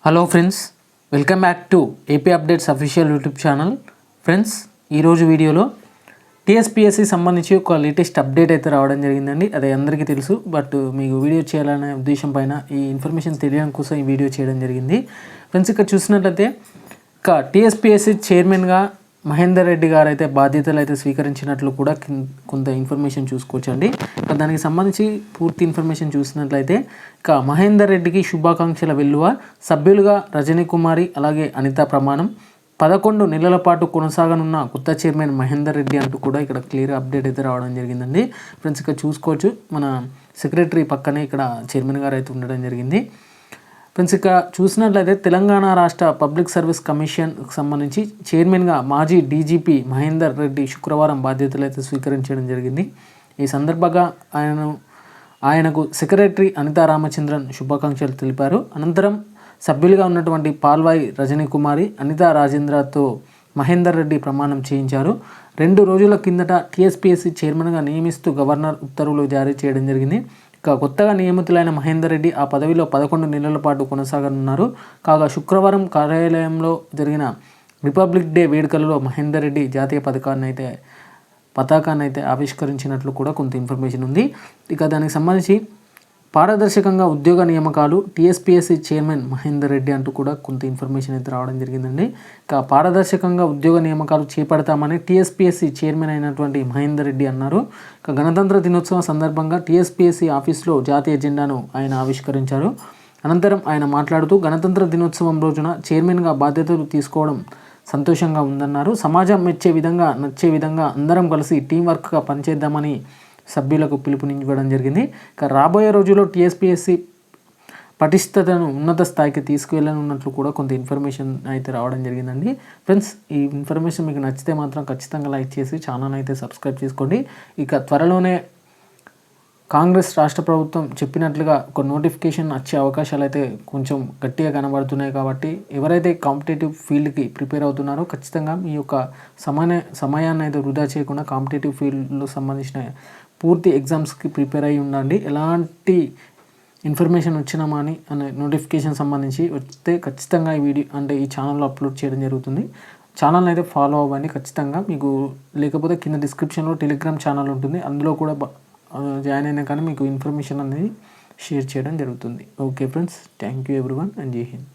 Hello friends, welcome back to AP updates official YouTube channel. Friends, ఈరోజు వీడియోలో TSPSC సంబంధించి ఒక లేటెస్ట్ అప్డేట్ అయితే రావడం జరిగిందండి. అది అందరికీ తెలుసు, బట్ మీకు వీడియో చేయాలనే ఉద్దేశం పైన ఈ ఇన్ఫర్మేషన్ తెలియడం కోసం ఈ వీడియో చేయడం జరిగింది. ఫ్రెండ్స్, ఇక్కడ చూసినట్లయితే ఇక టీఎస్పీఎస్సి చైర్మన్గా మహేందర్ రెడ్డి గారు అయితే బాధ్యతలు అయితే స్వీకరించినట్లు కూడా కొంత ఇన్ఫర్మేషన్ చూసుకోవచ్చండి. దానికి సంబంధించి పూర్తి ఇన్ఫర్మేషన్ చూసినట్లయితే ఇక మహేందర్ రెడ్డికి శుభాకాంక్షల వెల్లువ, సభ్యులుగా రజనీ కుమారి అలాగే అనిత ప్రమాణం, 11 నెలల పాటు కొనసాగనున్న కొత్త చైర్మన్ మహేందర్ రెడ్డి అంటూ కూడా ఇక్కడ క్లియర్ అప్డేట్ అయితే రావడం జరిగిందండి. ఫ్రెండ్స్, ఇక్కడ చూసుకోవచ్చు, మన సెక్రటరీ పక్కనే ఇక్కడ చైర్మన్ గారు అయితే ఉండడం జరిగింది. ఫ్రెండ్స్, ఇక చూసినట్లయితే తెలంగాణ రాష్ట్ర పబ్లిక్ సర్వీస్ కమిషన్కి సంబంధించి చైర్మన్గా మాజీ డీజీపీ మహేందర్ రెడ్డి శుక్రవారం బాధ్యతలు అయితే స్వీకరించడం జరిగింది. ఈ సందర్భంగా ఆయనకు సెక్రటరీ అనితా రామచంద్రన్ శుభాకాంక్షలు తెలిపారు. అనంతరం సభ్యులుగా ఉన్నటువంటి పాల్వాయి రజనీ కుమారి, అనితా రాజేంద్రతో మహేందర్ రెడ్డి ప్రమాణం చేయించారు. 2 రోజుల కిందట టీఎస్పీఎస్సీ చైర్మన్గా నియమిస్తూ గవర్నర్ ఉత్తర్వులు జారీ చేయడం జరిగింది. ఇక కొత్తగా నియమితులైన మహేందర్ రెడ్డి ఆ పదవిలో 11 నెలల పాటు కొనసాగనున్నారు. కాగా శుక్రవారం కార్యాలయంలో జరిగిన రిపబ్లిక్ డే వేడుకలలో మహేందర్ రెడ్డి జాతీయ పతాకాన్ని అయితే ఆవిష్కరించినట్లు కూడా కొంత ఇన్ఫర్మేషన్ ఉంది. ఇక దానికి సంబంధించి పారదర్శకంగా ఉద్యోగ నియామకాలు, టీఎస్పీఎస్సీ చైర్మన్ మహేందర్ రెడ్డి అంటూ కూడా కొంత ఇన్ఫర్మేషన్ అయితే రావడం జరిగిందండి. ఇక పారదర్శకంగా ఉద్యోగ నియామకాలు చేపడతామని టీఎస్పీఎస్సీ చైర్మన్ అయినటువంటి మహేందర్ రెడ్డి అన్నారు. ఇక గణతంత్ర దినోత్సవం సందర్భంగా టీఎస్పీఎస్సీ ఆఫీస్లో జాతీయ జెండాను ఆయన ఆవిష్కరించారు. అనంతరం ఆయన మాట్లాడుతూ గణతంత్ర దినోత్సవం రోజున చైర్మన్గా బాధ్యతలు తీసుకోవడం సంతోషంగా ఉందన్నారు. సమాజం నచ్చే విధంగా అందరం కలిసి టీం వర్క్గా పనిచేద్దామని సభ్యులకు పిలుపునివ్వడం జరిగింది. ఇక రాబోయే రోజుల్లో టీఎస్పీఎస్సీ పటిష్టతను ఉన్నత స్థాయికి తీసుకువెళ్ళనున్నట్లు కూడా కొంత ఇన్ఫర్మేషన్ అయితే రావడం జరిగిందండి. ఫ్రెండ్స్, ఈ ఇన్ఫర్మేషన్ మీకు నచ్చితే మాత్రం ఖచ్చితంగా లైక్ చేసి ఛానల్ అయితే సబ్స్క్రైబ్ చేసుకోండి. ఇక త్వరలోనే కాంగ్రెస్ రాష్ట్ర ప్రభుత్వం చెప్పినట్లుగా ఒక నోటిఫికేషన్ వచ్చే అవకాశాలు అయితే కొంచెం గట్టిగా కనబడుతున్నాయి. కాబట్టి ఎవరైతే కాంపిటేటివ్ ఫీల్డ్కి ప్రిపేర్ అవుతున్నారో ఖచ్చితంగా మీ యొక్క సమయాన్ని అయితే వృధా చేయకుండా కాంపిటేటివ్ ఫీల్డ్లో సంబంధించిన పూర్తి ఎగ్జామ్స్కి ప్రిపేర్ అయ్యి ఉండండి. ఎలాంటి ఇన్ఫర్మేషన్ వచ్చినా అని అనే నోటిఫికేషన్ సంబంధించి వస్తే ఖచ్చితంగా ఈ వీడియో ఈ ఛానల్లో అప్లోడ్ చేయడం జరుగుతుంది. ఛానల్ అయితే ఫాలో అవ్వండి ఖచ్చితంగా. మీకు లేకపోతే కింద డిస్క్రిప్షన్లో టెలిగ్రామ్ ఛానల్ ఉంటుంది, అందులో కూడా జాయిన్ అయినా కానీ మీకు ఇన్ఫర్మేషన్ అనేది షేర్ చేయడం జరుగుతుంది. Okay friends, thank you everyone and జై హింద్.